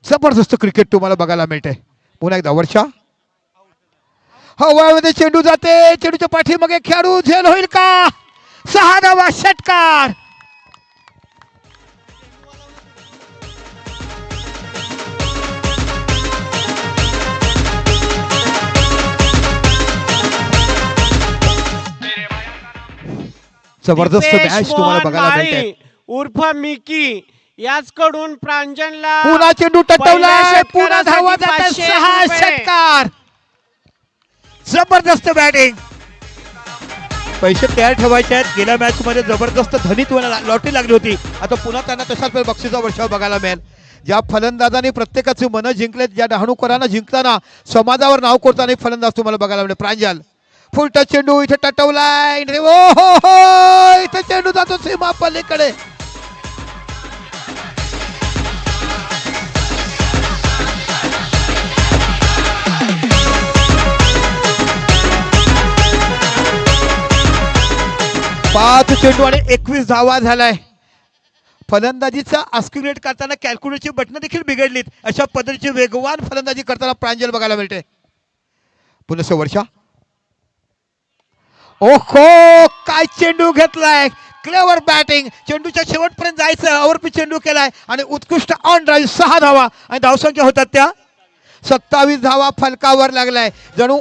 जबरदस्त क्रिकेट तुम्हाला बघायला मिळते. पुन्हा एकदा वर्षा हवामध्ये चेंडू जाते, चेंडूच्या पाठीमागे खेळाडू झेल होईल का? 6 धावा षटकार. जबरदस्त मॅच तुम्हाला बघायला मिळते. उर्फ मिकी याचकडून प्रांजलला पुन्हा चेंडू टटवलाय, पुन्हा धावा षटकारासाठी जातात. 500 6 रुपये. षटकार. जबरदस्त बॅटिंग. पैसे तयार ठेवायचे आहेत. गेल्या मॅच मध्ये जबरदस्त धनित लॉटरी लागली होती. आता पुन्हा त्यांना तशाच बक्षिसा वर्षावर बघायला मिळेल. ज्या फलंदाजांनी प्रत्येकाचे मन जिंकलेत, ज्या डहाणूकरांना जिंकताना समाजावर नाव कोरताना फलंदाज तुम्हाला बघायला मिळेल. प्रांजल फुल टच चेंडू इथे टटवलाय. ओ हो हो, इथे चेंडू जातो सीमा पलीकडे. पाच चेंडू आणि 21 धावा झालाय. फलंदाजीचा अस्क्युलेट करताना कॅल्क्युलेटची बटणं देखील बिघडलीत. अशा पद्धतीची वेगवान फलंदाजी करताना प्रांजल बघायला मिळते. पुन्हा वर्षा ओहो, काय चेंडू घेतलाय. Clever batting. चेंडूच्या शेवटपर्यंत जायचं, ओव्हरपिच चेंडू केलाय आणि उत्कृष्ट ऑन ड्राईव्ह. 6 धावा आणि धावसंख्या होतात त्या 27 धावा फलकावर लागलाय. जणू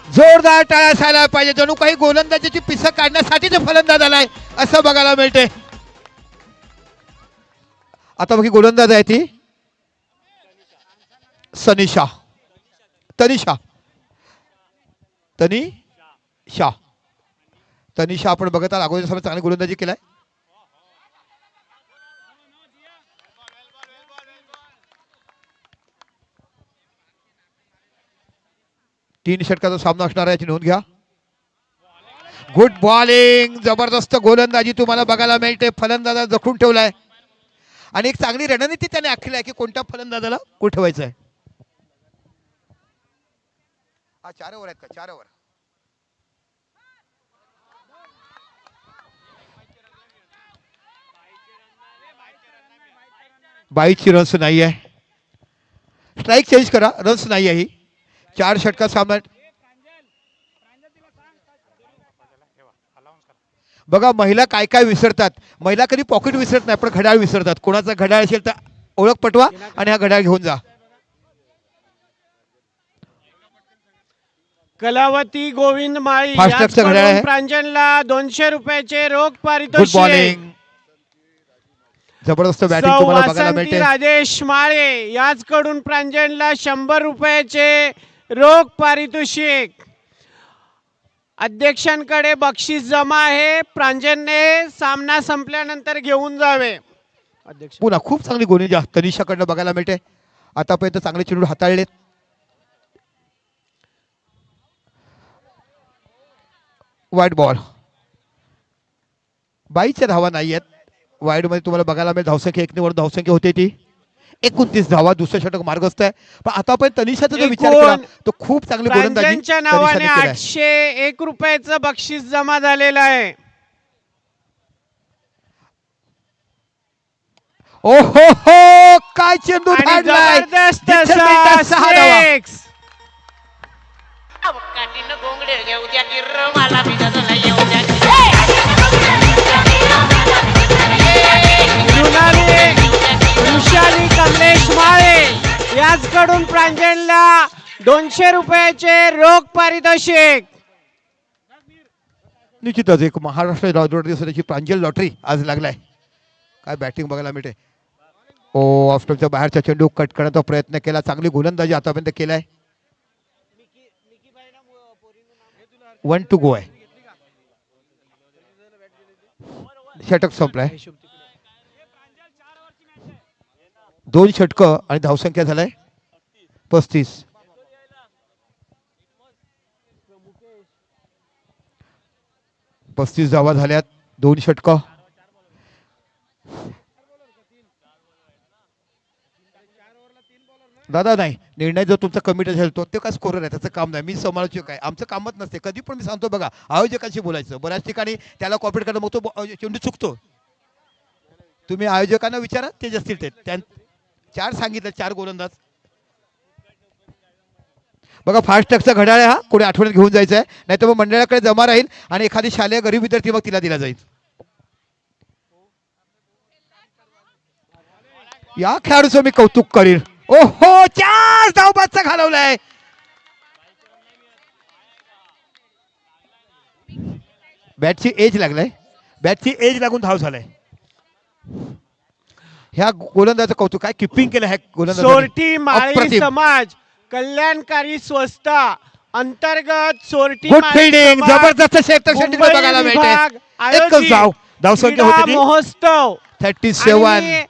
जोरदार टाळ्या असायला पाहिजे. जणू काही गोलंदाजीची पिसं काढण्यासाठीच फलंदाज आलाय असं बघायला मिळते. आता बघी गोलंदाज आहे ती तनिषा. आपण बघत आहोत अगोदर चांगली गोलंदाजी केलाय. तीन षटकाचा सामना असणार आहे, याची नोंद घ्या. Good bowling. जबरदस्त गोलंदाजी तुम्हाला बघायला मिळते. फलंदाजा जखून ठेवलाय आणि एक चांगली रणनीती त्याने आखली आहे की कोणत्या फलंदाजाला कुठे ठेवायचं आहे. हा 4 ओव्हर आहेत का? 4 ओव्हर. बाईची रन्स नाही आहे. स्ट्राईक चेंज करा, रन्स नाही आहे. ही 4 षटका सामना. बघा महिला काय काय विसरतात. महिला कधी पॉकेट विसरत नाही, पण घड्याळ विसरतात. कोणाचा घड्याळ असेल तर ओळख पटवा आणि हा घड्याळ घेऊन जा. कलावती गोविंद माळी फास्टॅगचं घड्याळ आहे. प्रांजलला 200 रुपयाचे रोख गुड पारितोषिक. बॉलिंग. जबरदस्त बॅटिंग तुम्हाला बघायला मिळते. राजेश माळे याचकडून प्रांजलला 100 रुपयाचे रोख पारितोषिक. अध्यक्षांकडे बक्षीस जमा आहे. प्रांजलने सामना संपल्यानंतर घेऊन जावे. अध्यक्ष पुन्हा खूप चांगली गोलंदाजी तनिषाकडनं बघायला मिळते. आतापर्यंत चांगले चेंडू हाताळलेत. वाईट बॉल. 22 धावा नाही आहेत. वाईड मध्ये तुम्हाला बघायला मिळेल. धावसंख्या 1 वर धावसंख्या होते ती 29 धावा. दुसरं षटक मार्गस्थ आहे. पण आतापर्यंत तनिषाचा जो विचार केला तो खूप चांगली गोलंदाजी प्रांजलच्या नावाने 801 रुपयाचं बक्षीस जमा झालेलं आहे. ओ हो हो, काय चेंडू आणि धाडलाय. जबरदस्त जिथे मिळतात 6 धावा. six. वृषाली कमलेश माळे याचकडून प्रांजलला 200 रुपयाचे रोख पारितोषिक. निश्चितच एक महाराष्ट्र लॉटरी प्रांजल लॉटरी आज लागलाय. काय बॅटिंग बघायला मिळते. ओ ऑफस्टॉपच्या बाहेरचा चेंडू कट करण्याचा प्रयत्न केला. चांगली गोलंदाजी आतापर्यंत केलाय. 1 to go आहे. षटक संपलाय. 2 षटकं आणि धावसंख्या झालाय 35. धावा झाल्यात. 2 षटकं. दादा नाही, निर्णय जो तुमचा कमिटी असेल तो ते काय स्कोरर आहे, त्याचं काम नाही. मी समालोचक आहे, आमचं कामच नसते. कधी पण मी सांगतो बघा, आयोजकांशी बोलायचं. बऱ्याच ठिकाणी त्याला कॉपरेट करणं, मग तो चेंडू चुकतो. तुम्ही आयोजकांना विचारा, ते असतील ते 4 सांगितलं, 4 गोलंदाज. बघा फास्ट ट्रॅकचा घड्याळ आहे हा, कोणी आठवड्यात घेऊन जायचं आहे, नाही तर मग मंडळाकडे जमा राहील आणि एखादी शालेय गरीब विद्यार्थी मग तिला दिला जाईल. या खेळाडूचं मी कौतुक करीन. ओहो 4 धावबादचा घालवलाय. बॅटची एज लागलाय, बॅटची एज लागून धाव झालाय. ह्या गोलंदाजाचं कौतुक, काय किपिंग केलं ह्या गोलंदाजाने. सोरठी माळी अप्रतिम. समाज कल्याणकारी संस्था अंतर्गत सोरठी गुड माळी फिल्डिंग, समाज, जबरदस्त क्षेत्रक्षेत्र मुंबई बघायला विभाग मिळते. आयोजित एकच धाव, धावसंख्या क्रीडा होती ती महोत्सव 37. आणि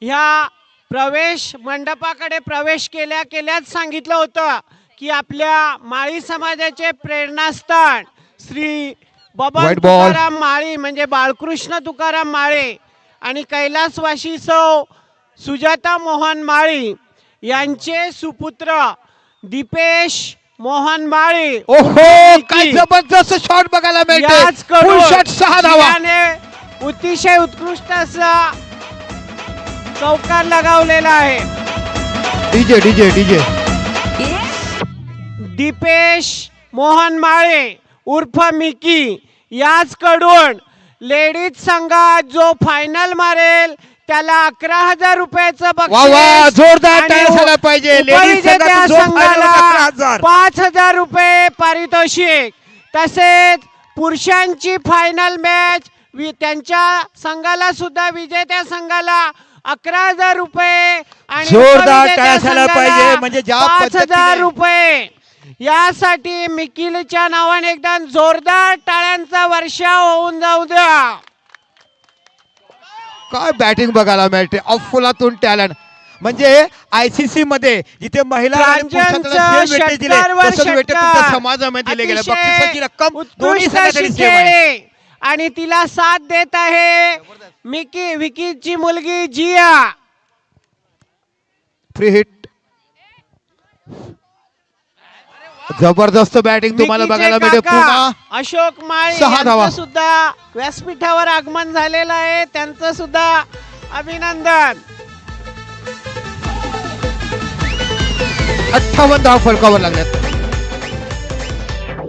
ह्या प्रवेश मंडपाकडे प्रवेश केल्याच सांगितलं होतं की आपल्या माळी समाजाचे प्रेरणास्थान श्री बबन White ball. तुकाराम माळी म्हणजे बाळकृष्ण तुकाराम माळे आणि कैलासवासी सौ सुजाता मोहन माळी यांचे सुपुत्र दीपेश मोहन माळी ओहो काय जबरदस्त शॉट बघायला मिळते. फुल शॉट 6 धावा. याने अतिशय उत्कृष्ट असा चौकार लगावलेला आहे. DJ DJ DJ Dipesh Mohan Male उर्फ मिकी याचकडून लेडीज संघात जो फायनल मारेल त्याला 11,000 रुपयाचं वा वा, जोरदार आणि टाळ्या झाला पाहिजे. लेडीज उपविजेत्या संघातून जो final संघाला 11,000. 5,000 रुपये पारितोषिक. तसेच पुरुषांची फायनल मॅच त्यांच्या संघाला सुद्धा विजेत्या संघाला 11,000 रुपये आणि जोरदार उपविजेत्या टाळ्या झाल्या संघाला पाहिजे. म्हणजे ज्या 5,000 पद्धतीने रुपये. यासाठी मिकिलच्या नावाने एकदा जोरदार टाळ्यांचा वर्षाव होऊन जाऊ द्या. काय बॅटिंग बघायला मिळते. अफलातून टॅलेंट. म्हणजे आयसीसी मध्ये जिथे महिला आणि पुरुषांना same weightage दिले, तसंच weightage तुमच्या समाजामध्ये दिले गेले. बक्षिसाची रक्कम दोन्ही संघासाठी सेम आहे. आणि तिला साथ देत आहे विकीची मुलगी जिया. Free hit. जबरदस्त बॅटिंग तुम्हाला मिकीचे बघायला मिळते. काका पुन्हा अशोक माळी 6 धावा. यांचं सुद्धा व्यासपीठावर आगमन झालेलं आहे. त्यांचं सुद्धा अभिनंदन. 58 धाव फलकावर लागल्यात.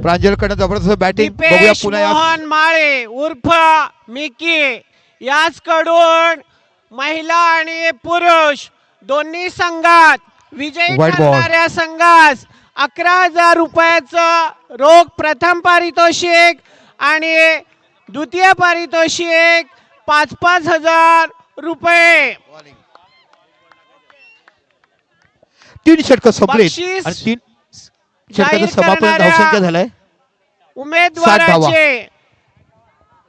प्रांजलकडे जबरदस्त बॅटिंग बघूया दीपेश पुन्हा या. मोहन माळे उर्फ मिकी याचकडून महिला आणि पुरुष दोन्ही संघात विजयी White ball. ठरणाऱ्या संघास 11,000 रुपयाचं रोख प्रथम पारितोषिक आणि द्वितीय पारितोषिक 5,000 रुपये. 3 षटकं संपलीत बक्षीस आणि 3 षटकाचं जाहीर समापन करणाऱ्या धावसंख्या झालाय 60 धावा. उमेदवाराचे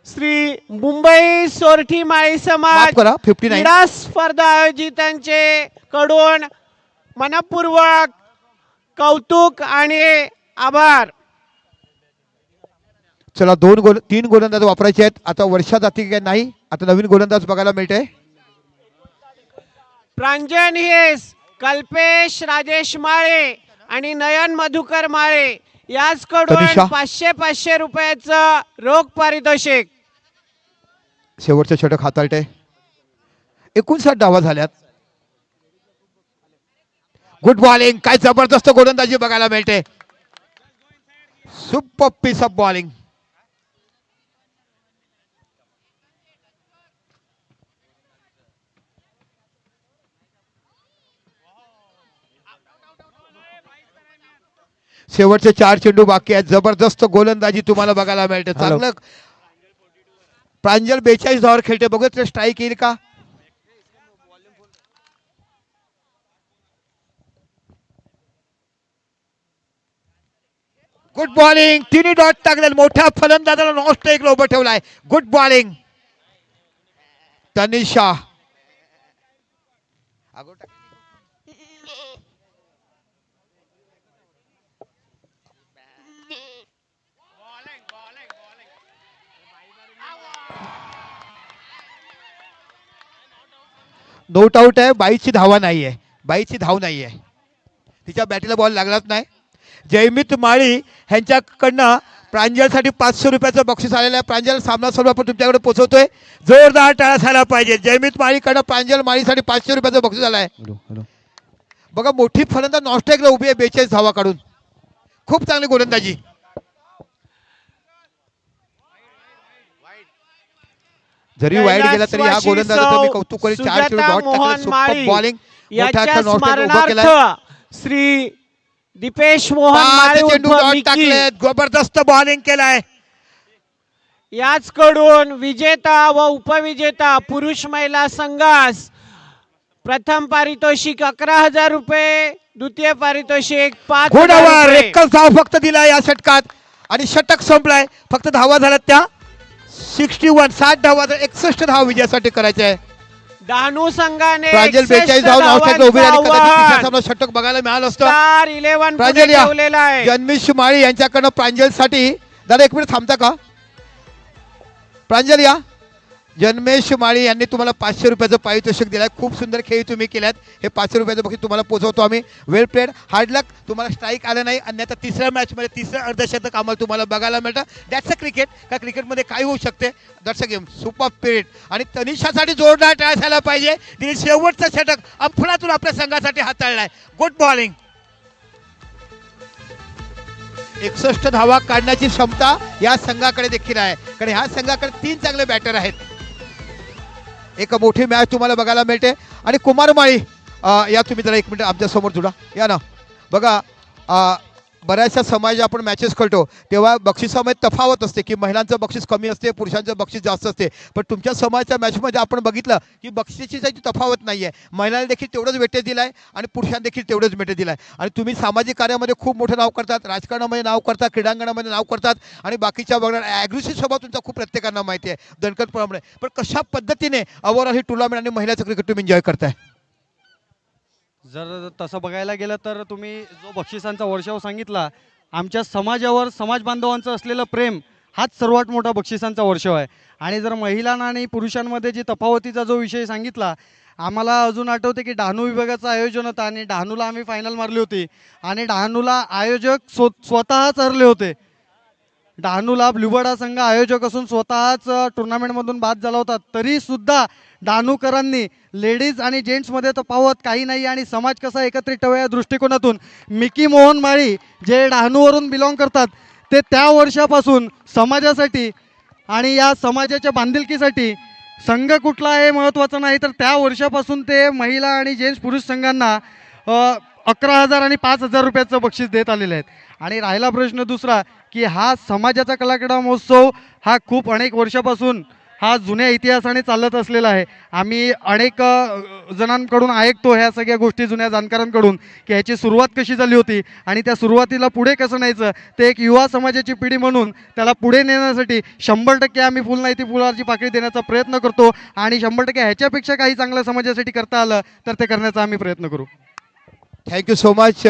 श्री मुंबई सोरठी माळी समाज माफ करा 59. क्रीडा स्पर्धा आयोजितांचे कडून मनपूर्वक कौतुक आणि आभार. चला 3 गोलंदाज वापरायचे आहेत. आता वर्षा जाती काय नाही, आता नवीन गोलंदाज बघायला मिळते. प्रांजन हेस कल्पेश राजेश माळे आणि नयन मधुकर माळे याचकडून तनिषा. 500 रुपयाचं रोख पारितोषिक. शेवटचं षटक हाताळते. 59 धावा झाल्यात. गुड बॉलिंग, काय जबरदस्त गोलंदाजी बघायला मिळते. Super piece of bowling. शेवटचे 4 चेंडू बाकी आहेत. जबरदस्त गोलंदाजी तुम्हाला बघायला मिळते. चांगलं प्रांजल 42 धावावर खेळते. बघत स्ट्राईक येईल का. गुड बॉलिंग, 3 डॉट टाकले. मोठ्या फलंदाजाला नॉन स्ट्राईक उभं ठेवलाय. Good bowling Tanisha. Note out आहे. बाईची धावा नाहीये, बाईची धाव नाहीये. तिच्या बॅटीला बॉल लागलाच नाही. जयमित माळी ह्यांच्याकडनं प्रांजलसाठी 500 रुपयाचं बक्षीस आलेलं आहे. प्रांजल सामना सर्व आपण तुमच्याकडे पोहोचवतोय. जोरदार टाळ्या झाला पाहिजे. जयमित माळीकडे प्रांजल माळीसाठी 500 रुपयाचं बक्षीस आलं आहे. बघा मोठी फलंदाज नॉनस्ट्राईकला उभी आहे 42 धावा काढून. खूप चांगली गोलंदाजी. जरी वाईड गेला तरी हा गोलंदाजाचं मी कौतुक करेन. 4 चेंडू डॉट टाकले. Super bowling. मोठ्या याच्या नॉनस्ट्राईकला उभा केलाय. स्मरणार्थ श्री दीपेश मोहन माळी 5 चेंडू उर्फ डॉट मिकी टाकले. जबरदस्त बॉलिंग केलाय. याचकडून विजेता व उपविजेता पुरुष महिला संघास प्रथम पारितोषिक 11,000 रुपये, द्वितीय पारितोषिक 5,000 गुणावर रुपये. एकच धाव फक्त दिला या षटकात आणि षटक संपलाय. फक्त धावा झाल्यात त्या 61. 60 धावा 61 धावा विजयासाठी करायचे आहे. डहाणू संघाने प्रांजल 42 धाव नॉनस्ट्राईकला उभी राहिली. कदाचित तिसरा सामना षटक बघायला मिळालं असतं. स्टार 11 प्रांजल या. ठेवलेला आहे. जन्मेश माळी यांच्याकडनं प्रांजलसाठी. दादा 1 मिनिट थांबता का? प्रांजल या. जन्मेश माळी यांनी तुम्हाला 500 रुपयाचं पारितोषिक दिलंय. खूप सुंदर खेळी तुम्ही केल्यात. हे 500 रुपयाचं बक्षीस तुम्हाला पोहोचवतो आम्ही. वेल प्लेड. हार्ड लक. तुम्हाला स्ट्राईक आलं नाही. अन्यथा तिसऱ्या मॅचमध्ये तिसरं अर्धशतक आम्हाला तुम्हाला बघायला मिळतं. That's a cricket. का क्रिकेटमध्ये काय होऊ शकते. That's a game. Super spirit. आणि तनिषासाठी जोरदार टाळ्या झाला पाहिजे. तिने शेवटचं षटक अंफडातून आपल्या संघासाठी हाताळलाय. Good bowling. 61 धावा काढण्याची क्षमता या संघाकडे देखील आहे. कारण ह्या संघाकडे 3 चांगले बॅटर आहेत. एक मोठी मॅच तुम्हाला बघायला मिळते. आणि कुमार माळी या तुम्ही जरा 1 मिनिट आमच्या समोर जुडा या ना. बघा बऱ्याचशा समाज आपण मॅचेस खेळतो तेव्हा बक्षिसामध्ये तफावत असते की महिलांचं बक्षीस कमी असते, पुरुषांचं बक्षीस जास्त असते. पण तुमच्या समाजाच्या मॅचमध्ये आपण बघितलं की बक्षिसाची काही तफावत नाही आहे. महिलांना देखील तेवढंच वेटेज दिलं आहे आणि पुरुषांना देखील तेवढंच वेटेज दिलं आहे. आणि तुम्ही सामाजिक कार्यामध्ये खूप मोठं नाव करतात, राजकारणामध्ये नाव करतात, क्रीडांगणामध्ये नाव करतात आणि बाकीच्या बघणार ॲग्रेसिव्ह स्वभाव तुमचा खूप प्रत्येकांना माहिती आहे दणकटपणामुळे. पण कशा पद्धतीने ओव्हरऑल ही टुर्नामेंट आणि महिलाचं क्रिकेट तुम्ही एन्जॉय करताय? जर तसं बघायला गेलं तर तुम्ही जो बक्षिसांचा वर्षाव सांगितला, आमच्या समाजावर समाज बांधवांचं असलेलं प्रेम हाच सर्वात मोठा बक्षिसांचा वर्षाव आहे. आणि जर महिलांना आणि पुरुषांमध्ये जी तफावतीचा जो विषय सांगितला, आम्हाला अजून आठवते की डहाणू विभागाचं आयोजन होतं आणि डहाणूला आम्ही फायनल मारली होती आणि डहाणूला आयोजक स्वतःच हरले होते. डहाणूला ब्ल्यूबर्ड संघ आयोजक असून स्वतःच टुर्नामेंटमधून बाद झाला होता. तरीसुद्धा डहाणूकरांनी लेडीज आणि जेंट्समध्ये तफावत काही नाही आणि समाज कसा एकत्रित ठेवा या दृष्टिकोनातून मिकी मोहन माळी जे डहाणूवरून बिलॉंग करतात ते त्या वर्षापासून समाजासाठी आणि या समाजाच्या बांधिलकीसाठी संघ कुठला आहे महत्त्वाचं नाही, तर त्या वर्षापासून ते महिला आणि जेंट्स पुरुष संघांना 11,000 आणि 5,000 रुपयाचं बक्षीस देत आलेले आहेत. आणि राहिला प्रश्न दुसरा की हा समाजाचा कलाक्रीडा महोत्सव हा खूप अनेक वर्षापासून हा जुन्या इतिहासाने चालत असलेला आहे. आम्ही अनेक जणांकडून ऐकतो ह्या सगळ्या गोष्टी जुन्या जाणकारांकडून की ह्याची सुरुवात कशी झाली होती आणि त्या सुरुवातीला पुढे कसं न्यायचं. ते एक युवा समाजाची पिढी म्हणून त्याला पुढे नेण्यासाठी 100% आम्ही फुल नाही ती फुलाची पाकळी देण्याचा प्रयत्न करतो आणि 100% ह्याच्यापेक्षा काही चांगलं समाजासाठी करता आलं तर ते करण्याचा आम्ही प्रयत्न करू. Thank you so much.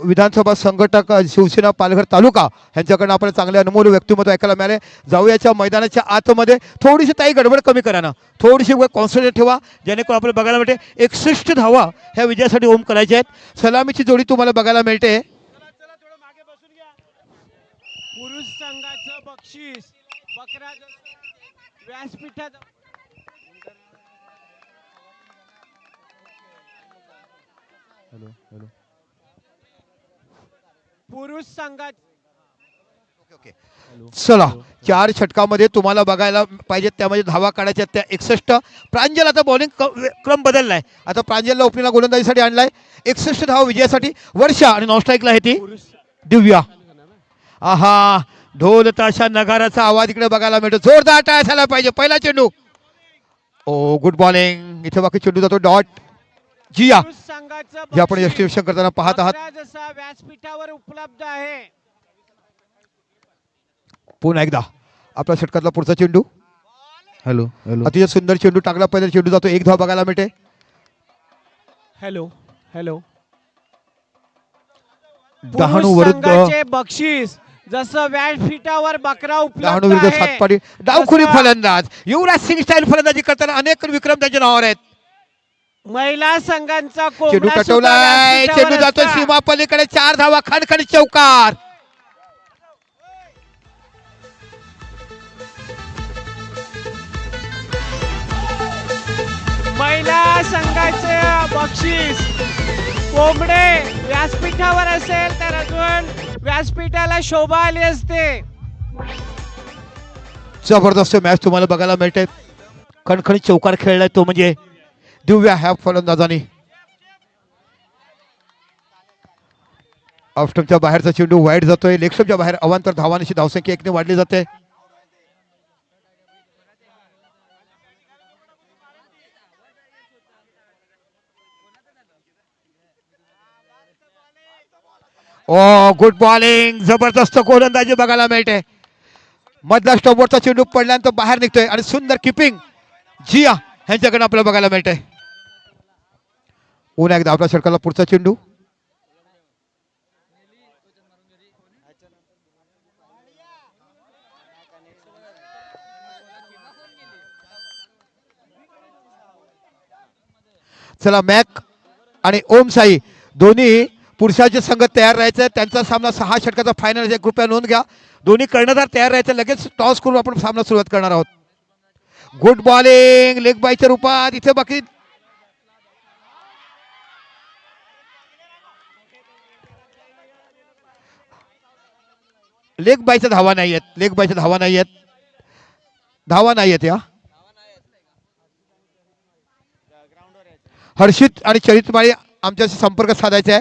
विधानसभा संघटक शिवसेना पालघर तालुका यांच्याकडनं आपण चांगले अनमोल व्यक्तिमत्व ऐकायला मिळाले. जाऊयाच्या मैदानाच्या आतमध्ये. थोडीशी ताई गडबड कमी करा ना, थोडीशी कॉन्सन्ट्रेट ठेवा जेणेकरून आपल्याला बघायला मिळते 61 धावा ह्या विजयासाठी ओम करायच्या आहेत. सलामीची जोडी तुम्हाला बघायला मिळते. पुरुष संघाचं बक्षीस बकरा व्यासपीठात पुरुष संघात चला 4 षटकामध्ये तुम्हाला बघायला पाहिजे त्यामध्ये धावा काढायच्या त्या 61. प्रांजल आता बॉलिंग क्रम बदललाय. आता प्रांजलला ओपनिंगला गोलंदाजीसाठी आणलाय. 61 धावा विजयासाठी. वर्षा आणि नॉन स्ट्राईकला आहे ती दिव्या. आहा ढोल ताशा नगाराचा आवाज इकडे बघायला मिळतो. जोरदार टाळ्या झाला पाहिजे. पहिला चेंडू. ओ गुड बॉलिंग. इथे बाकी चेंडू जातो डॉट. जिया जे आपण यष्टीविषय करताना पाहत आहात. जसा व्यासपीठावर उपलब्ध आहे. पुन्हा एकदा आपल्या षटकातला पुढचा चेंडू. Hello hello. अतिशय सुंदर चेंडू टाकला. पहिला चेंडू जातो. 1 धाव बघायला मिळते. Hello hello. डहाणू पुरुष विरुद्ध संघाचे बक्षीस जसं व्यासपीठावर बकरा डहाणू उपलब्ध विरुद्ध आहे. सातपाडी डावखुरी फलंदाज. युवराज सिंग स्टाईल फलंदाजी करताना अनेक विक्रम त्यांच्या नावावर आहेत. महिला संघांचा चेंडू कोंबडा सुद्धा टटवलाय. व्यासपीठावर चेंडू जातो असता. सीमा पलीकडे. 4 धावा. खणखणीत चौकार. महिला संघाचे बक्षीस कोंबडे व्यासपीठावर असेल तर अजून व्यासपीठाला शोभा आली असते. जबरदस्त मॅच तुम्हाला बघायला मिळते. खणखणीत चौकार खेळलाय तो म्हणजे दिव्या ह्या फलंदाजांनी. ऑफस्टंपच्या बाहेरचा चेंडू वाईड जातोय. लेगस्टंपच्या बाहेर अवांतर धावांची धावसंख्या 1 ने वाढली जाते. ओ गुड बॉलिंग. जबरदस्त गोलंदाजी बघायला मिळते. मधला स्टॉपवरचा चेंडू पडल्यानंतर बाहेर निघतोय आणि सुंदर किपिंग जिया ह्यांच्याकडे आपल्याला बघायला मिळते. पुन्हा एकदा आपल्या षटकाला पुढचा चेंडू. चला मॅक आणि ओम साई दोन्ही पुरुषाचे संघ तयार राहायचे. त्यांचा सामना 6 षटकाचा फायनल आहे. कृपया नोंद घ्या. दोन्ही कर्णधार तयार राहायचे. लगेच टॉस करून आपण सामना सुरुवात करणार आहोत. गुड बॉलिंग लेग बायच्या रूपात. इथे बाकी लेग बायच्या धावा नाही आहेत. लेग बायच्या धावा नाही आहेत. धावा नाही आहेत. या हर्षित आणि चरित माळी आमच्याशी संपर्क साधायचा आहे.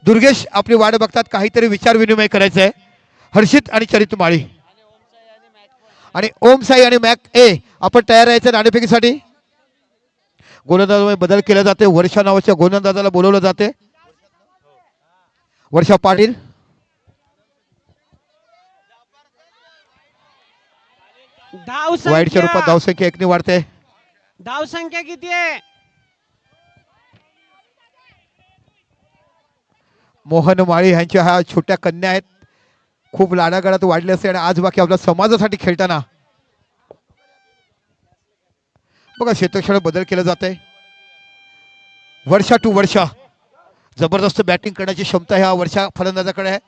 दुर्गेश आपली वाट बघतात. काहीतरी विचार विनिमय करायचा आहे. हर्षित आणि चरित माळी आणि ओम साई आणि मॅक ए आपण तयार राहायचं नाणेफेकीसाठी. गोलंदाजामध्ये बदल केला जाते. वर्षा नावाच्या गोलंदाजाला बोलवलं जाते. वर्षा पाटील वाईडच्या रूपात धावसंख्या 1 ने वाढते. धावसंख्या किती आहे? मोहन माळी ह्यांच्या ह्या छोट्या कन्या आहेत. खूप लाडागडात वाढले असते आणि आज बाकी आपल्या समाजासाठी खेळताना बघा क्षेत्रक्षण बदल केला जाते. वर्षा टू वर्षा जबरदस्त बॅटिंग करण्याची क्षमता ह्या वर्षा फलंदाजाकडे आहे.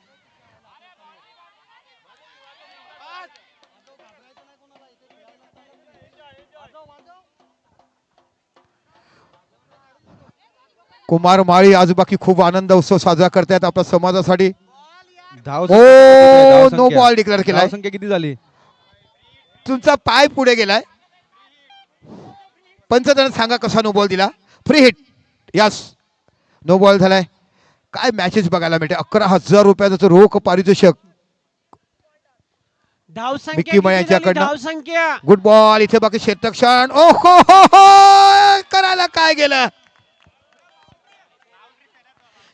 कुमार माळी आज बाकी खूप आनंद उत्सव साजरा करतायत आपल्या समाजासाठी. नो बॉल डिक्लेअर केलाय. संख्या किती झाली? तुमचा पाय पुढे गेलाय. पंचजण सांगा कसा नो बॉल दिला. Free hit. Yes no ball झालाय. काय मॅचेस बघायला मिळते. 11,000 रुपयाचं रोख पारितोषिक मिक्की मळ यांच्याकडनं. धावसंख्या गुड बॉल. इथे बाकी क्षेत्रक्षण. ओ हो करायला काय गेलं.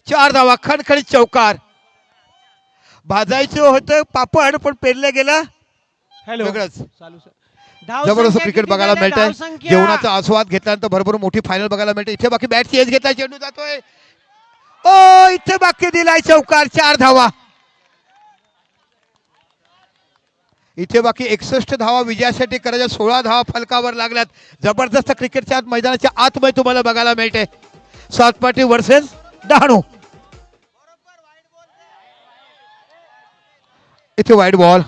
4 धावा. खणखणीत चौकार. भाजायचं होतं पापड पण पेरलं गेलं वेगळंच. जबरदस्त क्रिकेट बघायला मिळतंय. जेवणाचा आस्वाद घेतल्यानंतर भरभरून मोठी फायनल बघायला मिळते. इथे बाकी बॅटची एज घेतला. चेंडू जातोय. ओ इथे बाकी दिलाय चौकार. 4 धावा. इथे बाकी 61 धावा विजयासाठी करायच्या. 16 धावा फलकावर लागल्यात. जबरदस्त क्रिकेटच्या मैदानाच्या आतमध्ये तुम्हाला बघायला मिळते. सातपाटी वर्सेस डहाणू. इथे वाईड बॉल.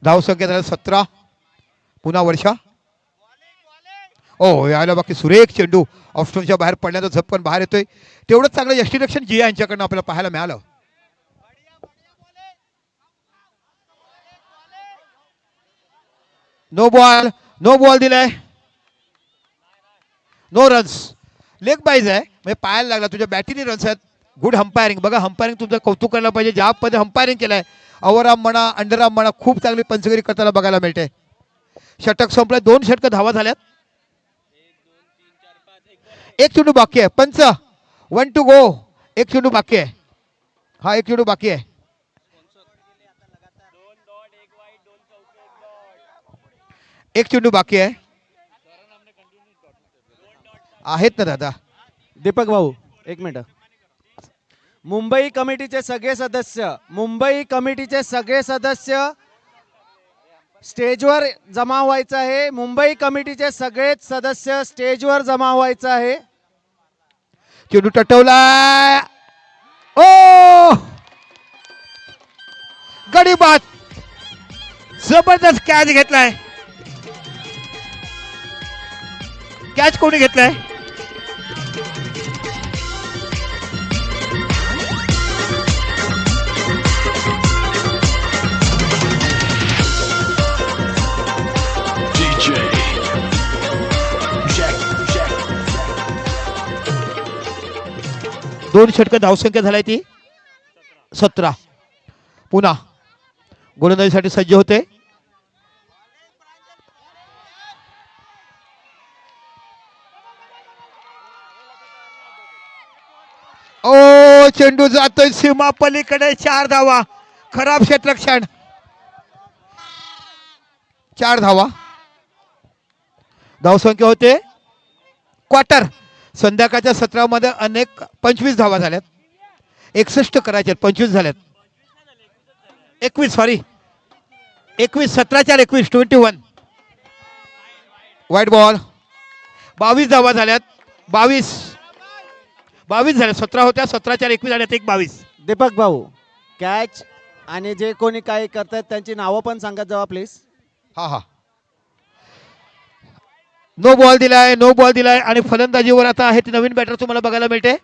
धावसंख्या झाल्या 17. पुन्हा वर्षा. ओ यायला बाकी सुरेख चेंडू ऑफस्टोनच्या बाहेर पडल्यानंतर झपकन बाहेर येतोय. तेवढंच चांगलं यष्टीरक्षण जिया यांच्याकडनं आपल्याला पाहायला मिळालं. No ball. नो बॉल दिलाय. No runs. लेग बाईज आहे म्हणजे पाहायला लागला. तुझ्या बॅटीने रन्स आहेत. गुड हंपायरिंग. बघा हंपायरिंग तुमचं कौतुक करायला पाहिजे. ज्या पद्धतीने हंपायरिंग केलंय अवराम म्हणा अंडरआर्म म्हणा खूप चांगली पंचगिरी करताना बघायला मिळते. षटक संपलं. 2 षटक धावा झाल्यात. 1 चेंडू बाकी आहे. पंच 1 टू गो. 1 चेंडू बाकी आहे. हा 1 चेंडू बाकी आहे. 1 चेंडू बाकी आहे. आहेत ना दादा. दीपक भाऊ एक मिनिट. मुंबई कमिटीचे सगळे सदस्य स्टेजवर जमा व्हायचं आहे. मुंबई कमिटीचे सगळेच सदस्य स्टेजवर जमा व्हायचं आहे. चेंडू टटवलाय. ओ गडी बाद. जबरदस्त कॅच घेतलाय. कॅच कोणी घेतलाय? दोन षटक धावसंख्या झालाय ती 17. पुन्हा गोलंदाजीसाठी सज्ज होते. ओ चेंडू जातोय सीमा पलीकडे. 4 धावा. खराब क्षेत्ररक्षण. 4 धावा. धावसंख्या होते क्वार्टर. संध्याकाळच्या सत्रामध्ये अनेक 25 धावा झाल्यात. 61 करायचे, 25 झाल्यात. 21 सॉरी 21 17 21 21. वाईट बॉल. 22 धावा झाल्यात. 22 झाल्या. 17 होत्या. 17 21 झाल्यात. 22. दीपक भाऊ, कॅच आणि जे कोणी काही करतात त्यांची नावं पण सांगत जावा प्लीज. हा. नो बॉल दिलाय आणि फलंदाजीवर आता आहे ती नवीन बॅटर तुम्हाला बघायला मिळते.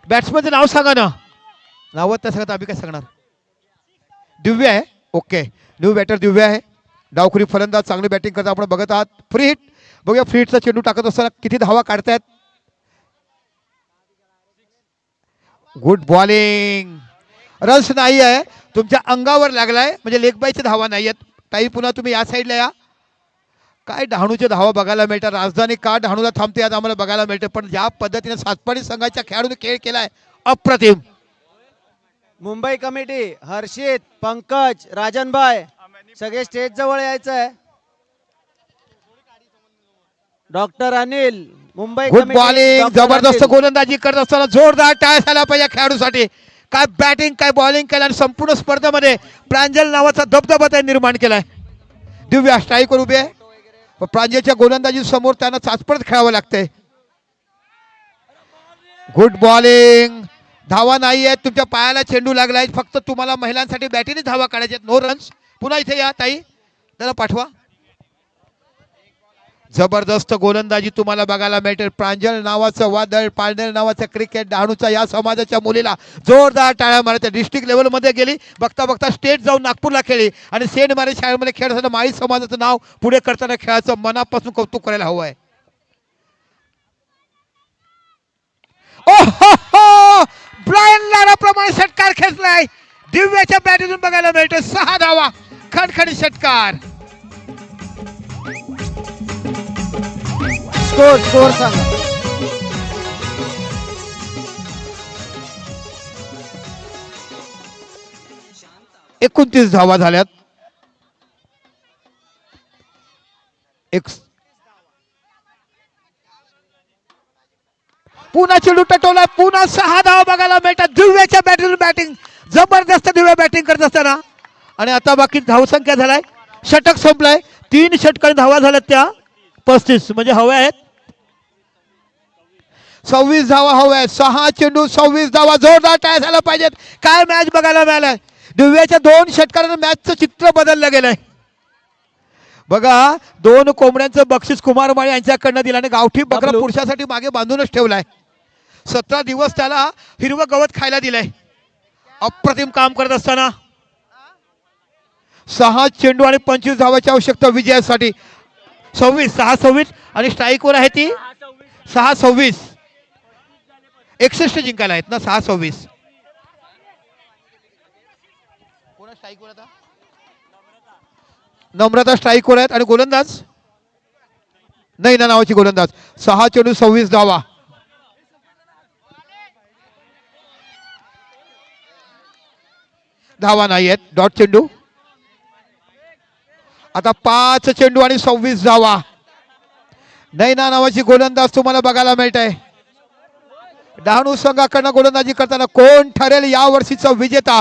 बॅट्समनचं नाव सांगा ना. नावं त्या सांगत आम्ही काय सांगणार. दिव्या आहे. ओके, न्यू बॅटर दिव्या आहे. डावखुरी फलंदाज चांगली बॅटिंग करता आपण बघत आहात. फ्री हिट बघूया. फ्री हिटचा चेंडू टाकत असताना किती धावा काढतायत. Good bowling. रन्स नाही आहे. तुमच्या अंगावर लागलाय म्हणजे लेग बायच्या धावा नाही आहेत. ताई पुन्हा तुम्ही या साईडला या. काय डहाणूचे धावा बघायला मिळतात. राजधानी का डहाणूला थांबते आज आम्हाला बघायला मिळते. पण ज्या पद्धतीने सातपाडी संघाच्या खेळाडूने खेळ केलाय अप्रतिम. मुंबई कमिटी, हर्षित, पंकज, राजनभाई सगळे स्टेज जवळ यायचं आहे. Doctor Anil, Mumbai good committee, bowling. Doctor जबरदस्त अनिल. गोलंदाजी करत असताना जोरदार टाळ्या झाला पाहिजे खेळाडूसाठी. काय बॅटिंग काय बॉलिंग केलं आणि संपूर्ण स्पर्धेमध्ये प्रांजल नावाचा दबदबा त्यांनी निर्माण केलाय. दिव्या स्ट्राईकवर उभे आहे. प्रांजलच्या गोलंदाजी समोर त्यांना चाचपडत खेळावं लागतंय. Good bowling. धावा नाही आहेत. तुमच्या पायाला चेंडू लागलाय. फक्त तुम्हाला महिलांसाठी बॅटीने धावा काढायच्या. No runs. पुन्हा इथे या ताई, त्याला पाठवा. जबरदस्त गोलंदाजी तुम्हाला बघायला मिळते. प्रांजल नावाचं वादळ, पाळनेर नावाचं क्रिकेट डहाणूचा या समाजाच्या मुलीला जोरदार टाळ्या मारते. डिस्ट्रिक्ट लेवलमध्ये गेली, बघता बघता स्टेट जाऊन नागपूरला खेळली आणि सेंट मारी शाळेमध्ये खेळत असताना माळी समाजाचं नाव पुढे करताना खेळाचं मनापासून कौतुक करायला हवं आहे. ओहो, ब्रायन लाराप्रमाणे षटकार खेचलाय. दिव्याच्या बॅटीतून बघायला मिळते. 6 धावा. खणखणीत षटकार. स्कोर सांगा. एक 29 धावा झाल्यात. पुन्हा चेंडू टटवला. पुन्हा 6 धावा बघायला मिळतात. दिव्याच्या बॅटिंग जबरदस्त. दिव्या बॅटिंग करत असताना आणि आता बाकी धावसंख्या झालाय. षटक संपलाय. 3 षटकांनी धावा झाल्यात त्या 35 म्हणजे हव्या आहेत. 26 धावा हव्या आहेत. 6 चेंडू 26 धावा. जोरदार टाळ्या झाला पाहिजेत. काय मॅच बघायला मिळालाय. दिव्याच्या 2 षटकांनी मॅचचं चित्र बदललं गेलंय. बघा, 2 कोंबड्यांचं बक्षीस कुमार माळी यांच्याकडनं दिलं आणि गावठी बकरा पुरुषासाठी मागे बांधूनच ठेवलाय. 17 दिवस त्याला हिरवं गवत खायला दिलंय. अप्रतिम काम करत असताना 6 चेंडू आणि 25 धावाची आवश्यकता विजयासाठी. 6-26 आणि स्ट्राईकवर आहे ती 6-26. 61 जिंकायला आहेत ना. 6-26. नम्रता स्ट्राईकवर आहेत आणि गोलंदाज नाही ना नावाची गोलंदाज. 6 चेंडू 26 धावा. धावा नाही आहेत. डॉट चेंडू. आता 5 चेंडू आणि 26 धावा. नैना नावाची गोलंदाज तुम्हाला बघायला मिळत आहे. डहाणू संघाकडनं गोलंदाजी करताना कोण ठरेल या वर्षीचा विजेता.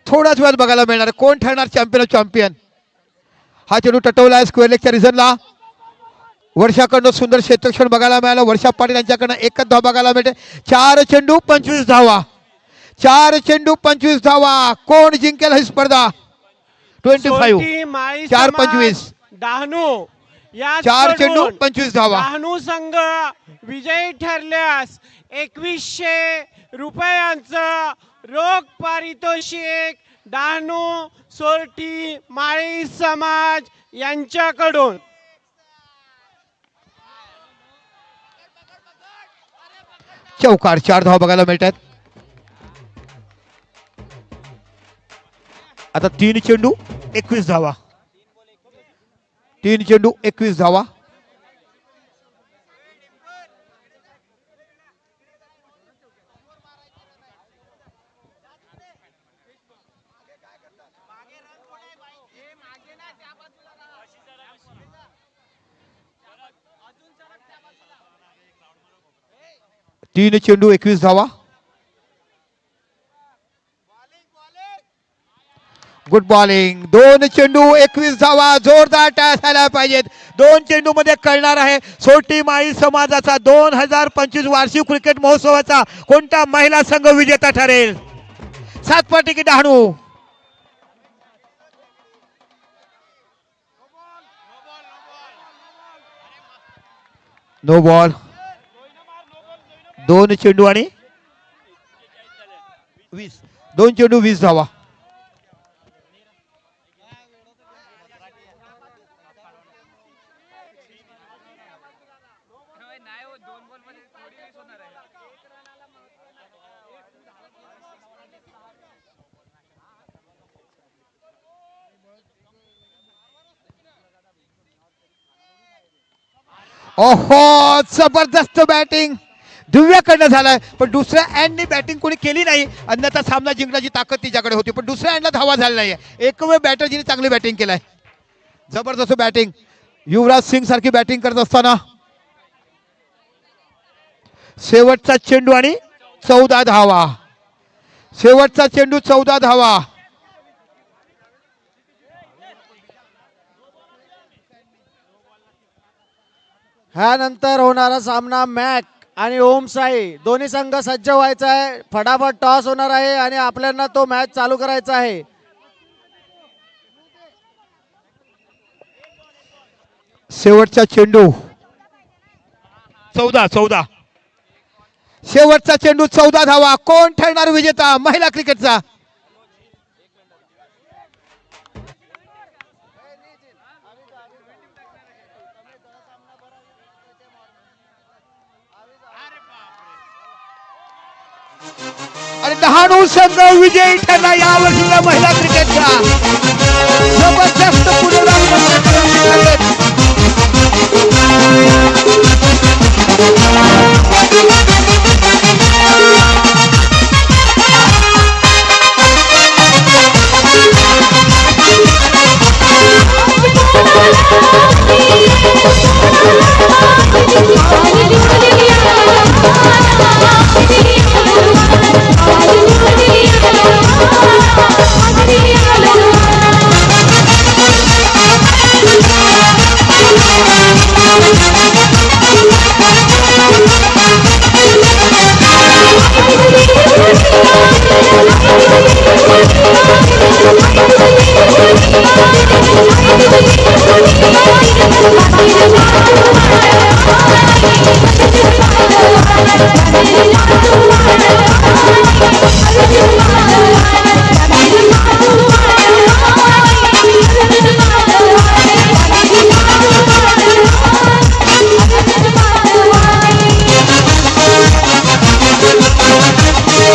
थोड्याच वेळात बघायला मिळणार कोण ठरणार चॅम्पियन. हा चेंडू टटवला आहे स्क्वेअर लेगच्या रिझनला. वर्षाकडनं सुंदर क्षेत्ररक्षण बघायला मिळालं. वर्षा पाटील यांच्याकडनं एकच धाव बघायला मिळते. 4 चेंडू 25 धावा. 4 चेंडू 25 धावा. कोण जिंकेल ही स्पर्धा? 25. सोरठी, माळी 4 समाज, 25. डहाणू या 4 चेंडू कडून 25 धावा. डहाणू संघ विजयी ठरल्यास 2100 रुपयांचं रोख पारितोषिक डहाणू, सोरठी, माळी समाज यांच्याकडून. चौकार 4 धावा बघायला मिळतात. आता 3 चेंडू 21 धावा. 3 चेंडू 21 धावा. तीन चेंडू 21 धावा. Good bowling. 2 चेंडू 21 धावा. जोरदार टाळ्या झाल्या पाहिजेत. 2 चेंडू मध्ये कळणार आहे सोरठी माळी समाजाचा 2025 वार्षिक क्रिकेट महोत्सवाचा कोणता महिला संघ विजेता ठरेल. 7 पटी की डहाणू. No ball. 2 चेंडू आणि 20. 2 चेंडू 20 धावा. ओहो जबरदस्त बॅटिंग दिव्याकडनं झालाय पण दुसऱ्या एंडनी बॅटिंग कोणी केली नाही. अन्यथा सामना जिंकण्याची ताकद तिच्याकडे होती पण दुसऱ्या एंडला धावा झाला नाही. एकमेव बॅटर जिने चांगली बॅटिंग केलाय. जबरदस्त बॅटिंग. युवराज सिंग सारखी बॅटिंग करत असताना शेवटचा चेंडू आणि 14 धावा. शेवटचा चेंडू 14 धावा. ह्यानंतर होणारा सामना मॅक आणि ओम साई दोन्ही संघ सज्ज व्हायचा आहे. फटाफट टॉस होणार आहे आणि आपल्याला तो मॅच चालू करायचा आहे. शेवटचा चेंडू 14. शेवटचा चेंडू 14 धावा. कोण ठरणार विजेता महिला क्रिकेटचा? आणि डहाणू संघ विजयी ठरला या वर्षीच्या महिला क्रिकेटचा.